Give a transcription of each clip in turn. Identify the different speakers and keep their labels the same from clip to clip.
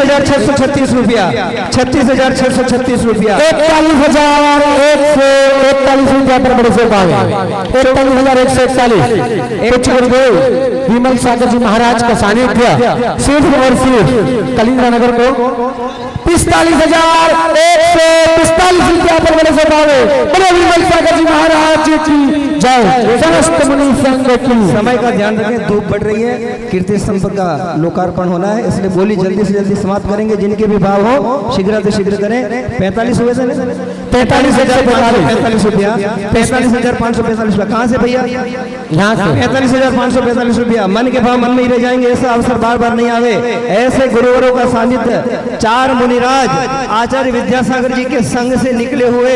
Speaker 1: 36,636 रुपया, 36,636 रुपया,
Speaker 2: 41,141 रुपया पर बड़े से पावे, 41,141। कुछ गुरुदेव विमल सागर जी महाराज का सानिध्य सिर्फ और सिर्फ कलिंगा नगर को 45,145 रुपया पर बड़े से पावे। बड़े विमल सागर जी महाराज की जय। समस्त मुनि संघ की।
Speaker 1: समय का ध्यान रखें, धूप बढ़ रही है, कीर्ति स्तंभ का लोकार्पण होना है, इसलिए बोली जल्दी से जल्दी समाप्त करेंगे। जिनके भी भाव हो शीघ्र से शीघ्र करें। 45 हुए थे, 45,545 रुपया, 45,545 रुपया। कहाँ से भैया?
Speaker 2: यहाँ से
Speaker 1: 45,545 रुपया। मन के भाव मन में ही रह जाएंगे, ऐसा अवसर बार बार नहीं आवे। ऐसे गुरुवरों का सानिध्य, 4 मुनिराज आचार्य विद्यासागर जी के संग से निकले हुए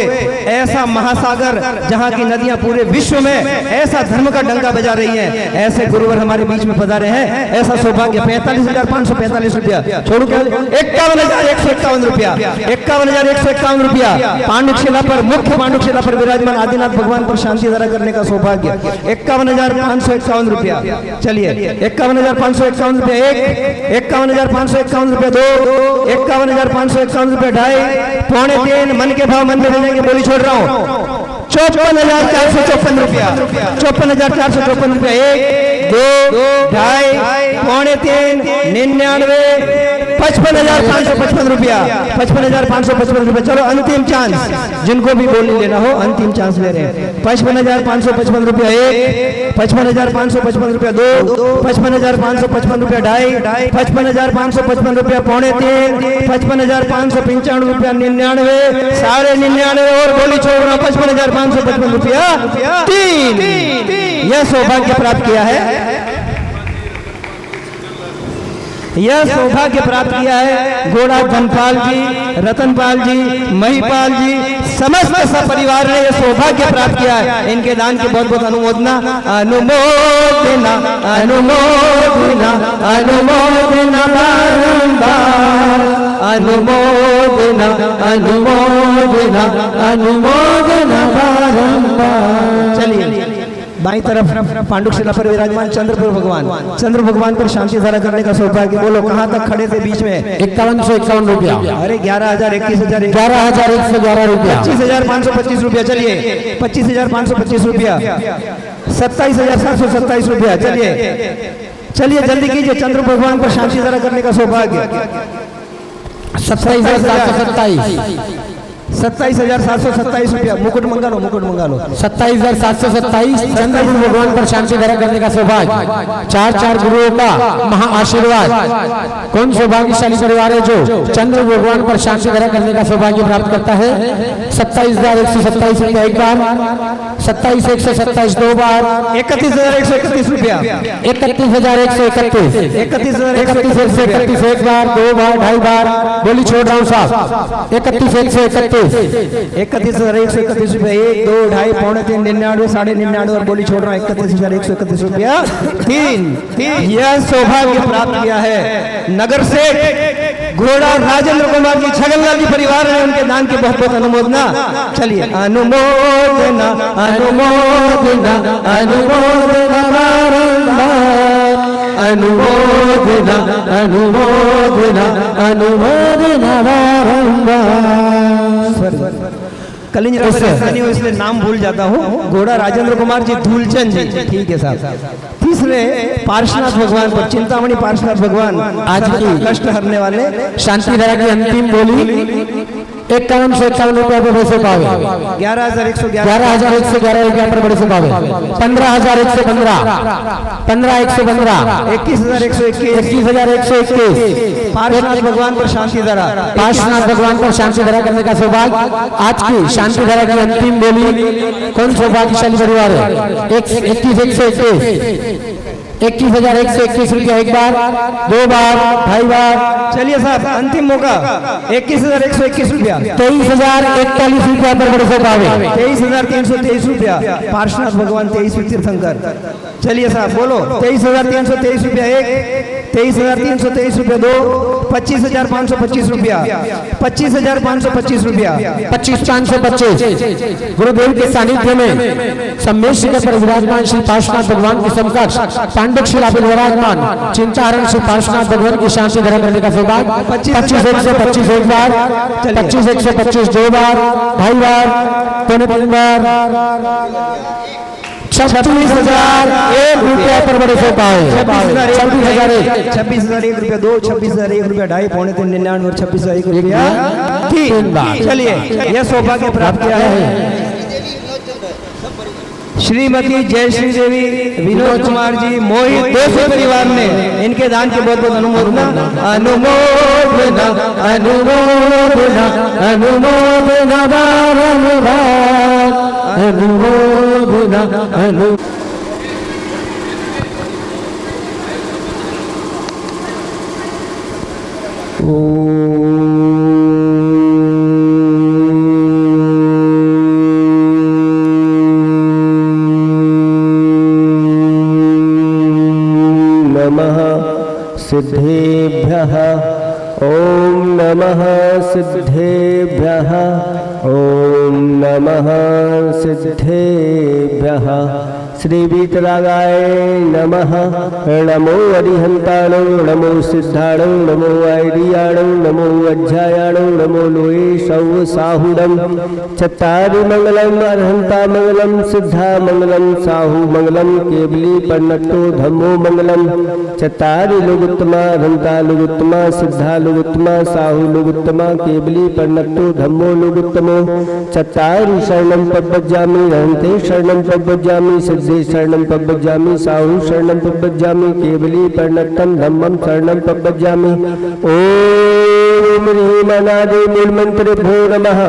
Speaker 1: ऐसा महासागर, जहाँ की नदियां पूरे विश्व में ऐसा धर्म का डंका बजा रही हैं, ऐसे गुरुवर हमारे बीच में पधारे हैं। ऐसा सौभाग्य। 45,545 रुपया छोड़ू क्या? 51,151 रुपया, 51,151 रुपया। पांडुशिला पर, मुख्य पांडुशिला पर विराजमान आदिनाथ भगवान पर शांति धारा करने का सौभाग्य। 51,551 रुपया। चलिए 51,551 रुपया एक, 51,551 रुपया दो, 51,551 रुपया ढाई, पौने तीन। मन के भाव मन में रह जाएंगे, बोली छोड़ रहा हूँ। 54,454 रुपया, 54,454 रुपया एक, दो, ढाई, पौने तीन, 99, 55,555 रुपया, 55,555 रुपया। चलो अंतिम चांस, जिनको भी बोली लेना हो अंतिम चांस ले रहे हैं। 55,555 रुपया एक, 55,555 रुपया दो, 55,555 रुपया ढाई, 55,555 रुपया पौने तीन, 55,595 रुपया 99, 99.5 और बोली छोड़ रहा हूं 55,555 रुपया 3। यह सौभाग्य प्राप्त किया है, यह सौभाग्य प्राप्त किया है घोड़ा धनपाल जी, रतनपाल जी, महिपाल जी, समस्त सपरिवार ने यह सौभाग्य प्राप्त किया है। इनके दान की बहुत बहुत अनुमोदना, अनुमोदना, अनुमोदना, अनुमोदना बारंबार, अनुमोदना, अनुमोदना, अनुमोदना बारंबार। चलिए बाई तरफ पांडुशिला पर विराजमान चंद्रपुर भगवान, चंद्र भगवान पर शांति धारा करने का सौभाग्य। बोलो कहाँ तक खड़े थे बीच में?
Speaker 2: 51,151 रुपया।
Speaker 1: अरे 11,000, 21,000,
Speaker 2: 11,111 रुपया,
Speaker 1: 25,525 रुपया। चलिए 25,525 रुपया, 27,727 रुपया। चलिए चलिए जल्दी कीजिए, चंद्र भगवान पर शांति धारा करने का सौभाग्य।
Speaker 2: 27,727,
Speaker 1: 27,727 रुपया। मुकुट मंगा लो, मुकुट मंगा लो।
Speaker 2: 27,727 चंद्रपुर भगवान पर शांति धारा करने का सौभाग्य। 4 गुरुओं का महा आशीर्वाद। कौन सौभाग्यशाली परिवार है जो चंद्र भगवान पर शांति धारा करने का सौभाग्य प्राप्त करता है? 27,127 रुपया एक बार, 27,127 दो बार,
Speaker 1: 31,131 रुपया,
Speaker 2: 31,131, 31,131 एक बार, दो बार, ढाई बार। बोली छोड़ रहा हूँ साहब। 31,131, 31,131 रुपया एक, दो, ढाई, पौने तीन, 99, 99.5 और बोली छोड़ रहा हूँ 31,131 रुपया 3। यह सौभाग्य प्राप्त किया है नगर से घोड़ा राजेंद्र कुमार जी, छगनलाल जी परिवार ने उनके दान की बहुत बहुत अनुमोदना। चलिए अनुमोदना, अनुमोदना, अनुमोदना बारंबार, अनुमोदना, अनुमोदना, अनुमोदना बारंबार। कलिंज राजस्थानी हूँ इसलिए नाम भूल जाता हूँ। घोड़ा राजेंद्र कुमार जी, धूलचंद जी, ठीक है साहब। तीसरे पार्श्वनाथ भगवान पर, चिंतामणि पार्श्वनाथ भगवान आज की कष्ट हरने वाले, शांति धारा की अंतिम बोली 51,151 रुपया पर बड़े से पावे। 11,111 रुपया पर बड़े से पावे। 15,115, 15,115, 21,121, 21,121 पार्श्वनाथ भगवान पर शांति धारा, पार्श्वनाथ भगवान पर शांति धारा करने का सौभाग्य। आज की शांति धारा की अंतिम बोली कौन सौभाग्यशाली परिवार है? 21,121, 21,121 रुपया एक बार, दो बार, ढाई बार। चलिए साहब अंतिम मौका, 21,121 रुपया, 23,041 रुपया पर बड़े से पावे। 23,323 रुपया पार्श्वनाथ भगवान 23 तीर्थंकर। चलिए साहब बोलो 23,323 रुपया एक, 23,323 रुपया दो, 25,525 रुपया, 25,525 रुपया, 25,525 गुरुदेव के सानिध्य में सम्मेश शिखर पर विराजमान श्री पार्श्वनाथ भगवान के समकक्ष मांडक शिला पर विराजमान चिंताहरण श्री पार्श्वनाथ भगवान की शांति ग्रहण करने का सौभाग्य 25 एक बार 25 125 दो बार ढाई बार पौने 3 बार 26,001 रुपया पर बड़े से पाए
Speaker 1: 26,001 रुपया 2 26,001 रुपया 2.5 पौने 3 99 और 26,001 रुपया 3 बार। चलिए यह सौभाग्य प्राप्त किया है श्रीमती जयश्री देवी विनोद कुमार जी मोहित दोषी परिवार ने। इनके दान के बहुत बहुत अनुमोदना अनुमोदना अनुमोदना अनुमोदना अनुमोदना अनु
Speaker 3: सिद्धेभ्यः ओम नमः सिद्धेभ्यः ओम नमः सिद्धेभ्यः श्री वीतरागाय नमः नमो अरिहंताणो नमो सिद्धाणो नमो ऐरियाणो नमो अज्जायाणो नमो लोये सौ साहुडम चत्तारि मंगलम अर्हंता मंगलम सिद्धा मंगलम साहु मंगलम केवली पन्नट्टो धम्मो मंगलम चत्तारि लुगुत्तमा अर्हंता लुगुत्तमा सिद्धा लुगुत्तमा साहु लुगुत्तमा केवली पन्नट्टो धम्मो लुगुत्तमो चत्तारि शरणं पब्बजामि रहन्ते शरणं पब्बजामि सिद्धे शरणं पब्बजामि साहु शरणं पब्बजामि केवली पन्नट्टं धम्मं शरणं पब्बजामि ओम ह्रीं अनादि मूलमन्त्रेभ्यो नमः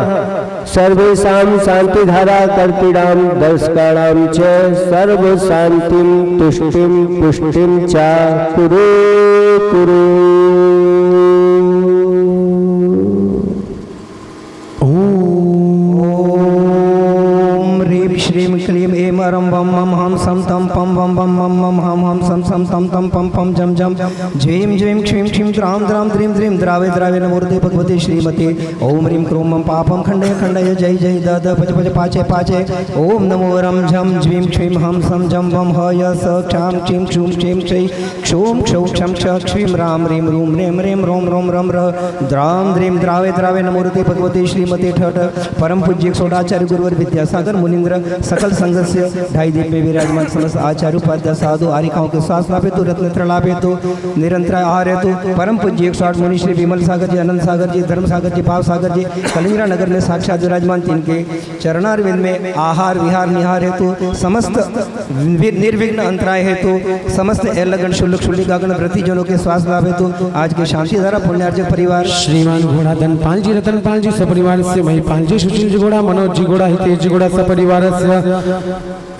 Speaker 3: सर्वेषां शान्तिधारा कर्तॄणां दर्शकाणां च सर्व शान्तिं तुष्टिं पुष्टिं च कुरु कुरु।
Speaker 1: श्रीम क्लीम एम अरम बम मम हम सम तम पम बम बम मम मम हम सम सम तम तम पम पम जम जम झीम झीम क्षीम क्षीम द्राम द्राम द्रीम द्रीम द्रावे द्रावे नमोर्ते भगवते श्रीमते ओम ह्रीम क्रोम मम पापम खंडय खंडय जय जय द द पच पच पाचे पाचे ओम नमो रम झम झीम क्षीम हम सम जम बम ह य स क्षाम क्षीम क्षूम क्षीम क्षय क्षोम क्षौ क्षम क्ष क्षीम राम ह्रीम रूम रेम रेम रोम रोम रम र द्राम द्रीम द्रावे द्रावे नमोर्ते भगवते श्रीमते ठठ परम पूज्य सोडाचार्य गुरुवर विद्यासागर मुनीन्द्र सकल संघस्य ढाई दीप में विराजमान समस्त आचार्य उपाध्याय साधु आरिकाओं के श्वास लाभे तो रत्न त्रलाभे तो निरंतर आहार्य तो परम पूज्य 108 मुनि श्री विमल सागर जी अनंत सागर जी धर्म सागर जी भाव सागर जी कलिंगरा नगर में साक्षात विराजमान तिनके चरणारविंद में आहार विहार निहार हेतु समस्त निर्विघ्न अंतराय हेतु समस्त एलगण शुल्क शुल्लिकागण व्रतिजनों के श्वास लाभ हेतु आज के शांतिधारा पुण्यार्जक परिवार
Speaker 2: श्रीमान घोड़ा धनपाल जी रतनपाल जी सपरिवार से महिपाल जी सुशील जी घोड़ा मनोज जी घोड़ा हितेश जी घोड़ा सपरिवार से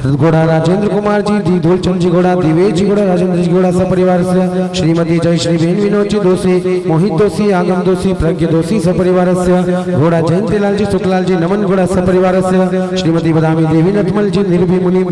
Speaker 2: घोड़ा राजेंद्र कुमार जी दी धूलचंद जी घोड़ा दिवेश जी घोड़ा राजेंद्र जी घोड़ा सपरिवार से श्रीमती जय श्री बेन विनोद जी दोषी मोहित दोषी आगम दोषी प्रज्ञ दोषी सपरिवार से घोड़ा जयंतीलाल जी शुक्लाल जी नमन घोड़ा सपरिवार से श्रीमती बदामी देवी नटमल जी निर्भी मुनि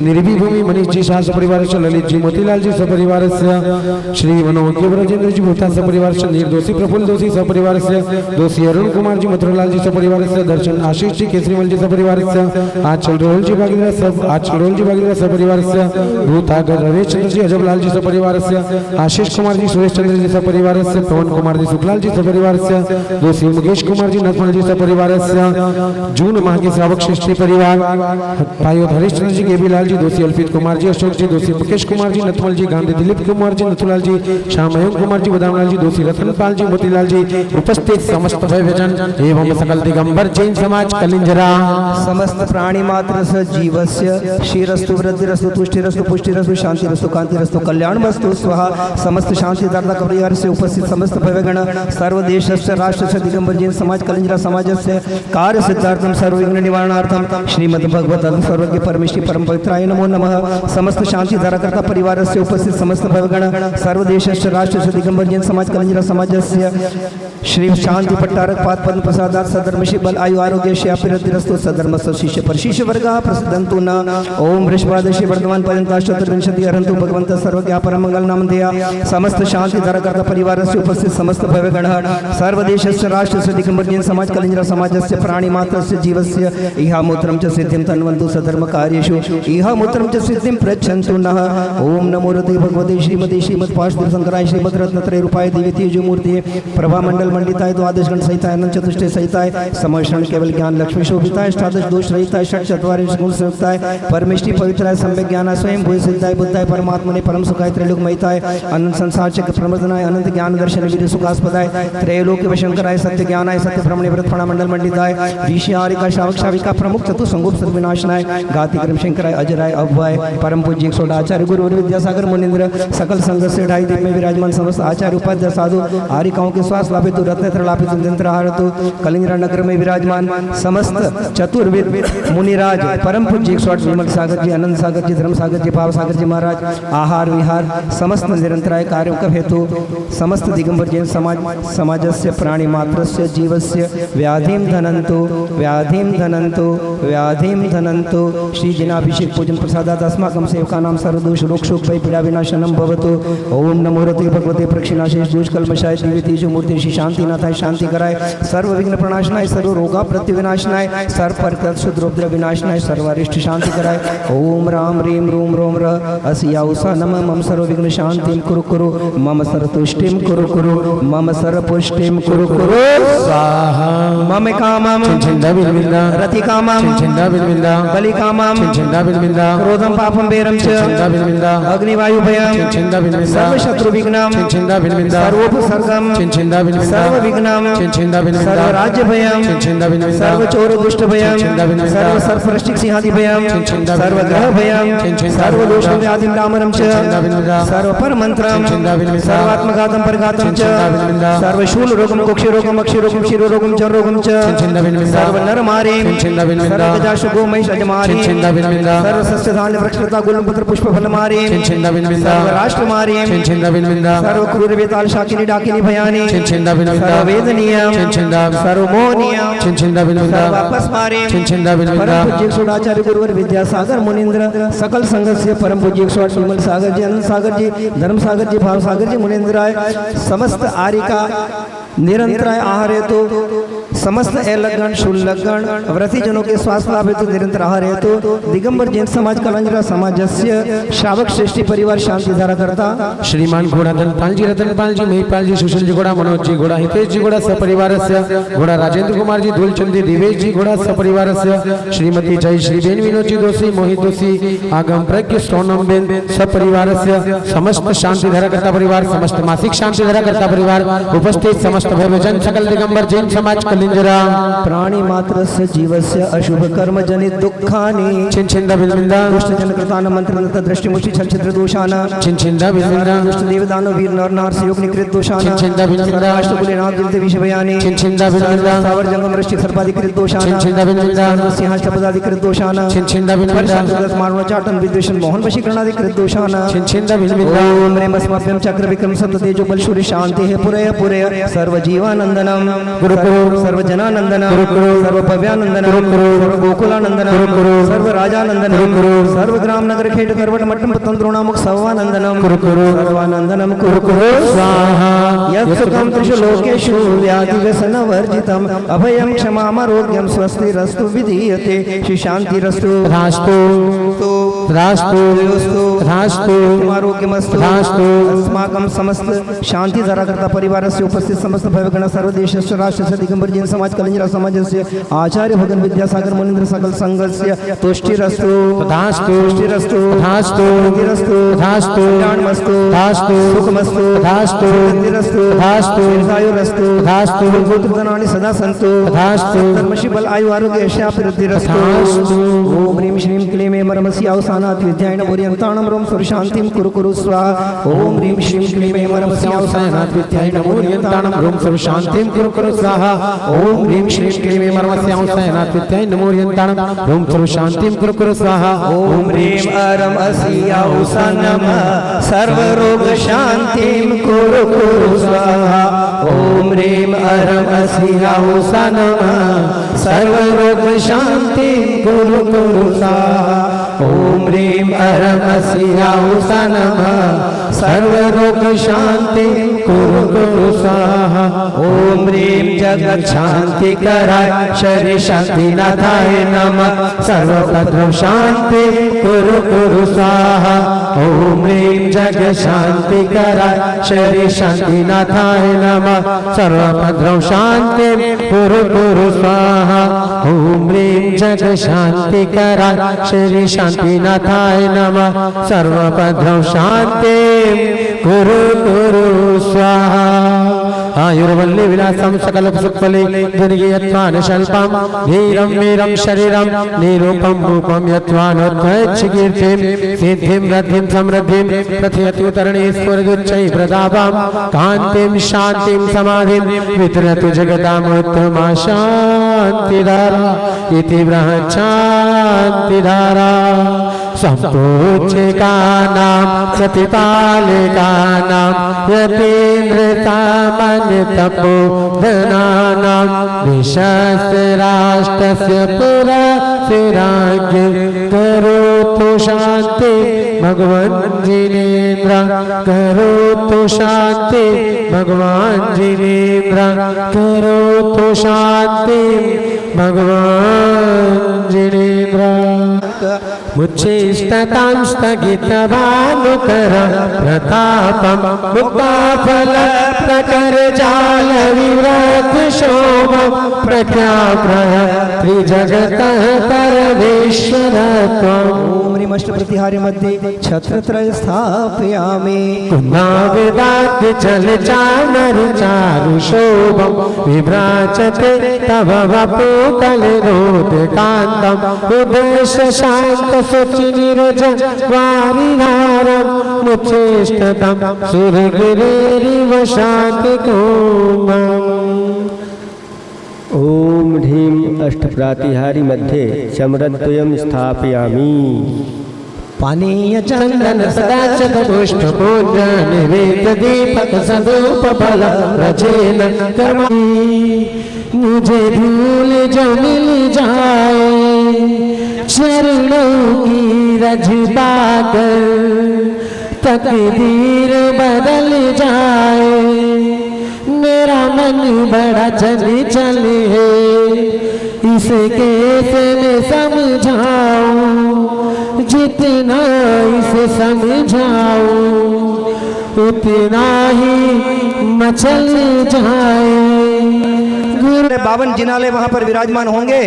Speaker 2: निर्भी भूमि मनीष जी शाह सपरिवार से ललित जी मोतीलाल जी सपरिवार से श्री मनोज राजेंद्र जी भूता सपरिवार से निर्दोषी प्रफुल्ल दोषी सपरिवार से दोषी अरुण कुमार जी मथुरलाल जी सपरिवार से दर्शन आशीष जी केसरीमल जी सपरिवार से आचल रोहल जी भागीरथ सब आचल जी भागीरथ सपरिवार से भूतागर रमेश चंद्र जी अजबलाल जी सपरिवार से आशीष कुमार जी सुरेश चंद्र जी सपरिवार से पवन कुमार जी शुक्लाल जी सपरिवार से दोषी मुकेश कुमार जी नथमल जी सपरिवार से जून माह के श्रावक श्रेष्ठी परिवार भाई हरीशचंद्र जी केबीलाल जी दोषी अल्पित कुमार जी अशोक जी दोषी मुकेश कुमार जी नथमल जी गांधी दिलीप कुमार जी नथुलाल जी श्याम मयंक कुमार जी बदामलाल जी दोषी रतनपाल जी मोतीलाल जी उपस्थित समस्त भयभजन एवं सकल दिगंबर जैन समाज कलिंजरा
Speaker 1: समस्त प्राणी मात्र स जीवस्य क्षीरस्तु वृद्धिरस्तु तुष्टिरस्तु पुष्टिरस्तु शांतिरस्तु कांतिरस्तु कल्याणमस्तु स्वाहा समस्त शांतिदाता परिवार से उपस्थित समस्त भयगण सर्वदेशस्य राष्ट्रस्य दिगंबर जैन समाज कलिंजरा समाजस्य कार्य सिद्धार्थम सर्वविघ्न निवारणार्थम श्रीमद् भगवत सर्वज्ञ परमेश्वरी परम पवित्राय नमो नमः समस्त शांतिधारा कर्ता परिवार से उपस्थित समस्त भयगण सर्वदेशस्य राष्ट्रस्य दिगंबर जैन समाज कलिंजरा समाजस्य श्री शांति पट्टारक पाद पद्म प्रसादात सधर्म बल आयु आरोग्य श्यापिरतिरस्तु सधर्म शिष्य पर शिष्य वर्ग प्रसिद्धंतु न ओम वृषभादशि वर्धमान पर्यंत चतुर्विंशति अरहंतु भगवंत सर्वज्ञा परम मंगल नाम दिया समस्त शांति धरा करता परिवार से उपस्थित समस्त भव्यगण सर्वदेशस्य राष्ट्रस्य दिगंबर जैन समाज कलिंजरा समाजस्य प्राणी मात्रस्य जीवस्य इह मूत्रं च सिद्धिं तन्वन्तु सधर्म कार्येषु इह मूत्रं च सिद्धिं प्रयच्छन्तु नः ओम नमो रते भगवते श्रीमते श्रीमद् शंकराय श्रीमद् रत्नत्रय रूपाय दिव्य तेजो मूर्ति प्रभा मंडल मंडिताय द्वादश गण सहिताय अनंत चतुष्टय सहिताय समर्षण केवल ज्ञान लक्ष्मी शोभिताय अष्टादश दोष रहिताय षट चत्वारिंश गुण संयुक्ताय परमेष्टि पवित्राय सम्यक ज्ञानाय स्वयं भूय सिद्धाय बुद्धाय परमात्मने परम सुखाय त्रैलोक महिताय अनंत संसार चक्र प्रमदनाय अनंत ज्ञान दर्शन वीर सुखास्पदाय त्रैलोक शंकराय सत्य ज्ञानाय सत्य प्रमणे व्रतफणा मंडल मंडिताय ऋषियारिका शावक शाविका प्रमुख चतु संगोप सद्विनाशनाय गाति क्रम शंकराय अजराय अभवाय परम पूज्य 116 आचार्य गुरु विद्यासागर मुनिंद्र सकल संघ से ढाई दीप में विराजमान समस्त आचार्य उपाध्याय साधु आरिकाओं के स्वास्थ्य लाभित रत्नेत्र लाभित यंत्र हारतु कलिंगरा नगर में विराजमान समस्त चतुर्वेद मुनिराज परम पूज्य 108 विमल सागर जी अनंत सागर जी धर्म सागर जी भाव सागर जी महाराज आहार विहार समस्त निरंतराय कार्यों का हेतु समस्त दिगंबर जैन समाजस्य प्राणी मात्रस्य जीवस्य व्याधिं धनन्तु श्री जिनाभिषेक पूजन प्रसादात् अस्माकं सेवकानां सर्वदोष रोग शोक भय पीड़ा विनाशनम भवतु ओम नमो रते भगवते प्रक्षिणाशेष दोष कल्मषाय दिव्य तेजो मूर्ति श्री शांतिनाथाय शांति कराय सर्व विघ्न प्रणाशनाय सर्व रोगा प्रत्यविनाशनाय सर्व परकत शुद्रोद्र विनाशनाय सर्वारिष्ट शांति कराय ओम राम रीम रूम रोम र अस्या उषा नम मम सर्व विघ्न शांतिं कुरु कुरु मम सर्वतुष्टिं कुरु कुरु मम सर्वपुष्टिं कुरु कुरु स्वाहा मम कामं रति कामं बलि कामं क्रोधं पापं बेरं च अग्निवायु भयं सर्व शत्रु विघ्नं सर्वोपसर्गं सर्व विघ्नं सर्व राज्य भयं सर्व चोर दुष्ट भयं सर्व सर्परष्टिक सिंहादि भयं सर्व ग्रह भयं सर्व दोष व्याधि डामरं च सर्व परमंत्रं सर्वात्मघातं परघातं च सर्व शूल रोगं कुक्षि रोगं अक्षि रोगं शिरो रोगं जर रोगं च सर्व नर मारीं सर्व गजाश गोमहिष अजमारीं सर्व सस्य धान्य वृक्षलता गुलपत्र पुष्प फल मारीं सर्व राष्ट्र मारीं सर्व क्रूर वेताल शाकिनी डाकिनी भयानी सर्व वेदनीयं सर्व मोहनीयं सर्व आपस मारीं परम पूज्य 108 आचार्य गुरुवर विद्यासागर मुनींद्र सकल संघस्य परम पूज्य 108 विमल सागर जी अनंत सागर जी धर्म सागर जी भाव सागर जी मुनींद्राय समस्त आरिका निरंतराय आहार हेतु समस्त एलगण शुल्लगण व्रतिजनों के स्वास्थ्य लाभ हेतु निरंतर आहार हेतु दिगंबर जैन समाज कलंजरा समाजस्य श्रावक श्रेष्ठी परिवार शांति धारा करता
Speaker 2: श्रीमान घोड़ा धनपाल जी रतनपाल जी महिपाल जी सुशील जी घोड़ा मनोज जी घोड़ा हितेश जी घोड़ा सपरिवारस्य घोड़ा राजेंद्र कुमार जी धूलचंदी दिवेश जी घोड़ा सपरिवारस्य श्रीमती जय श्रीबेन विनोद जी दोषी मोहित दोषी आगम प्रज्ञ सोनम बेन सपरिवारस्य समस्त शांति धारा करता परिवार समस्त मासिक शांति धारा करता परिवार उपस्थित समस्त भव्यजन सकल दिगंबर जैन समाज कलिंजरा
Speaker 1: प्राणी मात्रस्य जीवस्य अशुभ कर्म जनित दुःखानि
Speaker 2: छिंछिंदा बिलबिंदा
Speaker 1: दुष्ट जन कृतान मंत्र दृष्टि मुष्टि छल छिद्र दोषाना
Speaker 2: छिंछिंदा बिलबिंदा
Speaker 1: दुष्ट देवदानो वीर नर नार संयोग निकृत दोषाना
Speaker 2: छिंछिंदा बिलबिंदा
Speaker 1: अष्टकुले नाम दिलते विष बयानी
Speaker 2: छिंछिंदा बिलबिंदा
Speaker 1: सावर जंगम रष्टि सर्पाधिकृत दोषाना
Speaker 2: छिंछिंदा बिलबिंदा
Speaker 1: सिंहाष्ट पदाधिकृत दोषाना
Speaker 2: छिंछिंदा बिलबिंदा
Speaker 1: मानव चाटन विद्वेषण मोहन वशीकरणाधिकृत दोषाना
Speaker 2: छिंछिंदा बिलबिंदा
Speaker 1: ओम रे मस्मभ्यम चक्र विक्रम सप्त तेजो बल सूर्य शांति है पुरय पुरय सर्व जीवानंदनम
Speaker 2: गुरु गुरु
Speaker 1: सर्व जनानंदनम
Speaker 2: गुरु गुरु
Speaker 1: सर्व भव्यानंदनम
Speaker 2: गुरु गुरु
Speaker 1: सर्व गोकुलानंदनम
Speaker 2: गुरु गुरु
Speaker 1: सर्व राजानंदनम
Speaker 2: गुरु गुरु
Speaker 1: सर्व ग्राम नगर खेट करवट मट्टम पतंद्रोणामुख सवानंदनम
Speaker 2: गुरु गुरु
Speaker 1: सर्वानंदनम
Speaker 2: गुरु गुरु स्वाहा
Speaker 1: यत् सुखं त्रिषु लोकेषु व्याधि व्यसन वर्जितम अभयं क्षमामरोग्यं स्वस्तिरस्तु विधीयते श्री शांतिरस्तु
Speaker 2: रास्तु रास्तु रास्तु
Speaker 1: आरोग्यमस्तु
Speaker 2: रास्तु
Speaker 1: अस्माकं समस्त शांति धारा करता परिवारस्य उपस्थित समस्त भव्यगण सर्वदेशस्य राष्ट्रस्य दिगंबर जैन समाज कलिंजरा समाजस्य आचार्य भगवान विद्यासागर मुनींद्र सकल संघस्य तुष्टिरस्तु
Speaker 2: तथास्तु
Speaker 1: तुष्टिरस्तु
Speaker 2: तथास्तु
Speaker 1: शांतिरस्तु
Speaker 2: तथास्तु
Speaker 1: कल्याणमस्तु
Speaker 2: तथास्तु
Speaker 1: सुखमस्तु
Speaker 2: तथास्तु
Speaker 1: शांतिरस्तु
Speaker 2: तथास्तु
Speaker 1: दीर्घायुरस्तु
Speaker 2: तथास्तु
Speaker 1: पुत्रधनानि सदा सन्तु
Speaker 2: तथास्तु
Speaker 1: धर्मशि बल आयु आरोग्य ऐश्वर्यवृद्धिरस्तु
Speaker 2: तथास्तु
Speaker 1: ओम ह्रीं श्रीं क्लीं ऐं मरमसि अवसानात् विद्यायण मूर्यन्ताणं रोम सुरशान्तिं कुरु कुरु स्वाहा ओम ह्रीं श्रीं क्लीं ऐं मरमसि अवसानात् विद्यायण मूर्यन्ताणं रोम सुरशान्तिं कुरु कुरु स्वाहा ओम ह्रीं श्रीं क्लीं ऐं मरमसि अवसानात् विद्यायण मूर्यन्ताणं रोम सुरशान्तिं कुरु कुरु स्वाहा ओम ह्रीं अरम असि अवसानं सर्वरोग शान्तिं कुरु कुरु स्वाहा ओम ह्रीं अरम असि अवसानं सर्वरोग शान्तिं कुरु कुरु स्वाहा
Speaker 2: ओम ह्रीं अरमस्याहुषा नमः सर्वरोग शांति कुरु कुरु स्वाहा
Speaker 1: ओम ह्रीं
Speaker 2: जगत शांति कराय शरीर शांति नाथाय नमः सर्वभद्र शांति कुरु कुरु स्वाहा ओम ह्रीं जगत शांति कराय शरीर शांति नाथाय नमः सर्वभद्र शांति कुरु कुरु स्वाहा ओम ह्रीं जगत शांति कराय शरीर शांति नाथाय नमः सर्वभद्र शांति कुरु कुरु स्वाहा आयुर्वल्ली विलासम सकल सुखफले दुर्गे यत्वान शल्पम धीरम वीरम शरीरम निरूपम रूपम यत्वान कीर्तिम सिद्धिम रद्धिम समृद्धिम प्रथयति उतरणे स्वर्गोच्चै प्रदापम कांतिम शांतिम समाधिम वितरतु जगदामुत्तमा शांतिधारा इति ब्रह्मशांतिधारा संपूज्यका नाम प्रतिपालिका नाम यतीन्द्र सामान्य तपोधनानां विशस्त्राष्टस्य पुरा सिराज्ञ करोतु शांति भगवान जिनेन्द्र करोतु शांति भगवान जिनेन्द्र करोतु शांति भगवान जिनेन्द्र मुच्चिष्टतां स्थगितभानुकर प्रतापं मुक्ताफल प्रकर जाल विव्रत शोभं प्रख्याप्रय त्रिजगतः परमेश्वर त्वम्
Speaker 1: ओम ह्रीं अष्टप्रतिहारी मध्ये छत्रत्रय स्थापयामि
Speaker 2: कुन्नाविदाद्य चल चामर चारु शोभं विभ्राजते तव वपुकलरोधकान्तम् उद्देश्य शांत शुचि निर्जन वारिहारं मुच्चेष्टतं सुरगिरिव शांति
Speaker 3: ओम ह्रीं अष्टप्रातिहारी मध्ये चमरद्वयं स्थापयामि
Speaker 2: पानीय चंदन सदाचत पुष्प पूज्य निवेद दीपक सदूप फल रचेन कर्मी मुझे भूल जो मिल जाए चरणों की रज पाकर तकदीर बदल जाए मेरा मन बड़ा चली चली है इसे कैसे मैं समझाऊं जितना इसे समझाऊं उतना ही मचल जाए।
Speaker 1: गुरु 52 जिनाले वहां पर विराजमान होंगे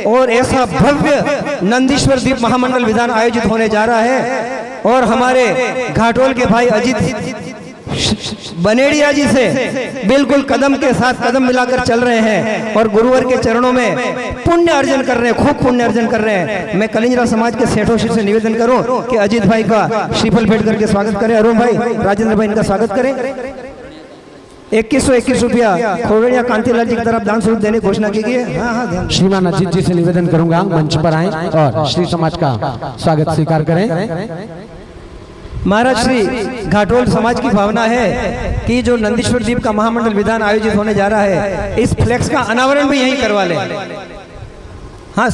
Speaker 1: और ऐसा भव्य नंदीश्वर दीप महामंडल विधान आयोजित होने जा रहा है और हमारे घाटोल के भाई अजीत बनेड़िया जी से बिल्कुल कदम के साथ कदम मिलाकर चल रहे हैं और गुरुवर के चरणों में पुण्य अर्जन कर रहे हैं, खूब पुण्य अर्जन कर रहे हैं। मैं कलिंजरा समाज के सेठों से निवेदन करूं कि अजीत भाई का श्रीफल भेंट करके स्वागत करें। अरुण भाई, राजेंद्र भाई इनका स्वागत करें। 2121 रुपया खोगड़िया कांतिलाल जी की तरफ दान स्वरूप देने की घोषणा की गई है। हाँ,
Speaker 2: श्रीमान अजीत जी से निवेदन करूंगा मंच पर आए और श्री समाज का स्वागत स्वीकार करें।
Speaker 1: महाराज श्री घाटोल समाज की भावना है कि जो नंदीश्वर दीप का महामंडल विधान आयोजित होने जा रहा है, इस फ्लेक्स का अनावरण भी यहीं करवा लें। हाँ,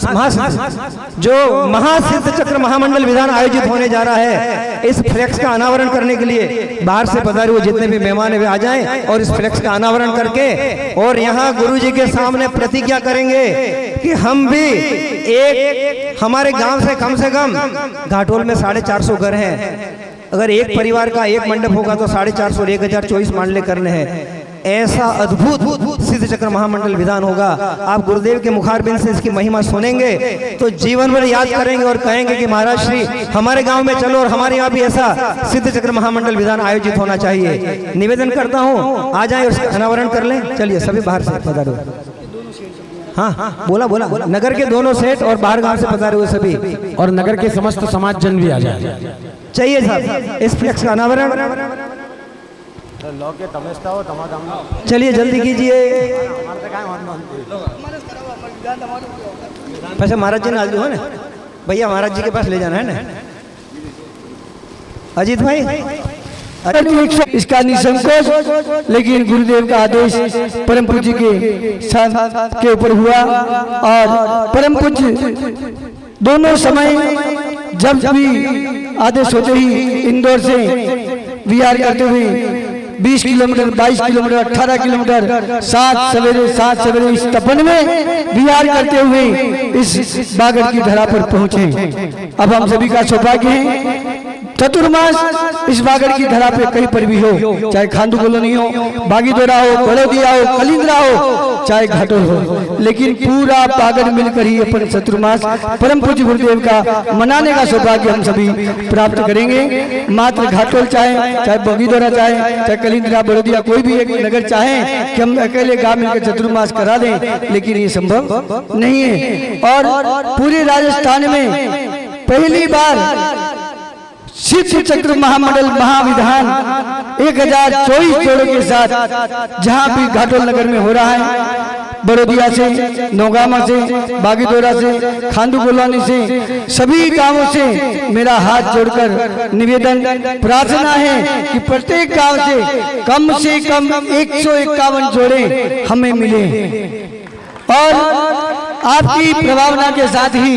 Speaker 1: जो महासिद्ध चक्र महामंडल विधान आयोजित होने जा रहा है, इस फ्लेक्स का अनावरण करने के लिए बाहर से पधारे हुए जितने भी मेहमान है वे आ जाएं और इस फ्लेक्स का अनावरण करके और यहाँ गुरु जी के सामने प्रतिज्ञा करेंगे कि हम भी एक हमारे गांव से कम घाटोल में 450 घर हैं। अगर एक परिवार का एक मंडप होगा तो 450 और 1024 मांडले करने हैं। ऐसा अद्भुत सिद्ध चक्र महामंडल विधान होगा। आप गुरुदेव के मुखारबिंद से इसकी महिमा सुनेंगे तो जीवन भर याद करेंगे और कहेंगे कि महाराज श्री हमारे गांव में चलो और हमारे यहाँ भी ऐसा सिद्ध चक्र महामंडल विधान आयोजित होना चाहिए। निवेदन करता हूँ, आ जाए उसका अनावरण कर लें। चलिए सभी बाहर से पधारो। हाँ, बोला नगर के दोनों सेठ और बाहर गांव से पधारे हुए सभी
Speaker 2: और नगर के समस्त समाज जन भी आ जाए
Speaker 1: चाहिए साहब इस फ्लेक्स का अनावरण। चलिए जल्दी कीजिए। अच्छा महाराज जी ने आज जो है ना भैया महाराज जी के पास ले जाना है ना अजीत भाई।
Speaker 4: इसका निसंकोच लेकिन गुरुदेव का आदेश परम पूज्य के ऊपर हुआ और परम पूज्य दोनों समय जब भी आदेश होते ही इंदौर से विहार करते हुए 20 किलोमीटर, 22 किलोमीटर, 18 किलोमीटर, 7 सवेरे इस तपन में विहार करते हुए इस बागड़ की धरा पर पहुंचे। अब हम सभी का सौभाग्य है चतुर्मास इस बागड़ की धरा पे कहीं पर भी हो, चाहे खांडू कॉलोनी हो, बागीदोरा हो, बड़ौदिया हो, कलिंद्रा हो, चाहे घाटोल हो, लेकिन पूरा बागड़ मिलकर ही अपन चतुर्मास परम पूज्य गुरुदेव का मनाने का सौभाग्य हम सभी प्राप्त करेंगे। मात्र घाटोल चाहे बागीदोरा चाहे कलिंद्रा, बड़ौदिया, कोई भी एक नगर चाहे कि हम अकेले गांव मिलकर चतुर्मास करा दें, लेकिन ये संभव नहीं है। और पूरे राजस्थान में पहली बार सिद्ध चक्र महामंडल महाविधान 1024 जोड़ों के साथ जहां भी घाटोल नगर में हो रहा है, बड़ौदिया से, नौगामा से, बागीदोरा से, खांडू कॉलोनी से, सभी गांवों से मेरा हाथ जोड़कर निवेदन प्रार्थना है कि प्रत्येक गांव से कम 151 जोड़े हमें मिले और आपकी प्रभावना के साथ ही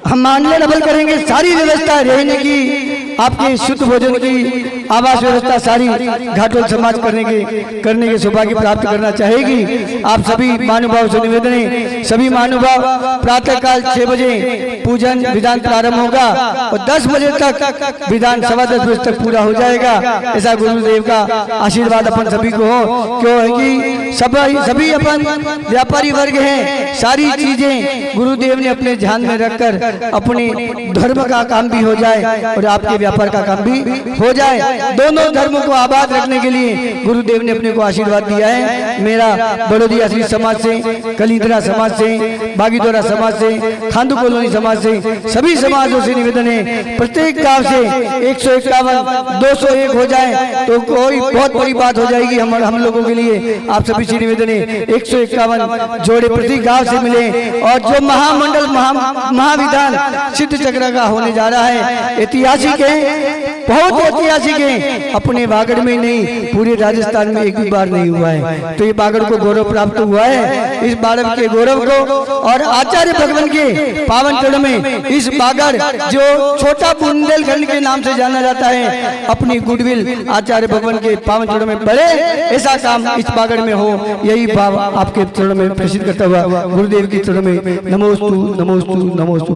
Speaker 4: हम मानले डबल करेंगे। सारी व्यवस्था रहने की, आपके शुद्ध भोजन की, आवास व्यवस्था सारी घाटोल समाज करने के सौभाग्य प्राप्त करना चाहेगी। आप सभी महानुभाव से निवेदन है, सभी महानुभाव प्रातःकाल 6 बजे पूजन विधान प्रारंभ होगा और 10 बजे तक विधान 10:15 तक पूरा हो जाएगा। ऐसा गुरुदेव का आशीर्वाद अपन सभी को हो। क्यों है कि सभी अपन व्यापारी वर्ग हैं, सारी चीजें गुरुदेव ने अपने ध्यान में रखकर अपने धर्म का काम भी हो जाए और आपके व्यापार का काम भी हो जाए। दोनों धर्मों को आबाद रखने के लिए गुरुदेव ने अपने को आशीर्वाद दिया है। मेरा बड़ौदिया श्री समाज से, कलिंद्रा समाज से, बागीदोरा समाज से, खांडू कॉलोनी समाज से, सभी समाजों से निवेदन है प्रत्येक गांव से 151 201 हो जाए तो कोई बहुत बड़ी बात हो जाएगी हम लोगों के लिए। आप सभी से निवेदन है 151 जोड़े प्रति गांव से मिले और जो महामंडल महाविधान सिद्ध चक्र का होने जा रहा है, ऐतिहासिक है, बहुत ऐतिहासिक है। अपने बागड़ में नहीं, पूरे राजस्थान में एक भी बार नहीं हुआ है। तो ये बागड़ को गौरव प्राप्त हुआ है। इस बागड़ के गौरव को और आचार्य भगवान के पावन चरण में इस बागड़ जो छोटा बुंदेलखंड के नाम से जाना जाता है, अपनी गुडविल आचार्य भगवान के पावन चरण में बढ़े, ऐसा काम इस बागड़ में हो, यही भाव आपके चरण में प्रसिद्ध करता हुआ गुरुदेव के चरण में नमोस्तु नमोस्तु नमोस्तु।